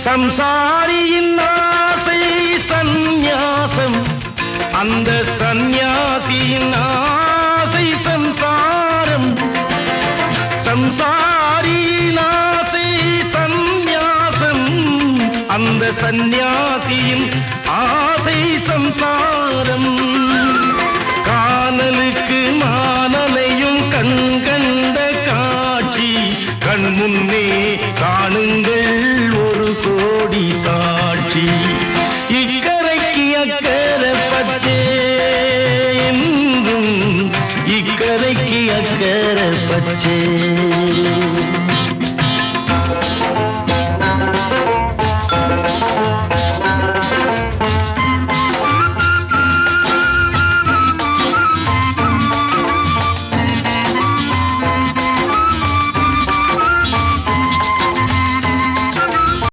சம்சாரியின் ஆசை சந்நியாசம், அந்த சந்நியாசியின் ஆசை சம்சாரம். சம்சாரியின் ஆசை சந்நியாசம், அந்த சந்நியாசியின் ஆசை சம்சாரம். காணலுக்கு மானலையும் கண்கண்ட காட்சி கண் முன்னே காணுங்கள் ஒரு கோடி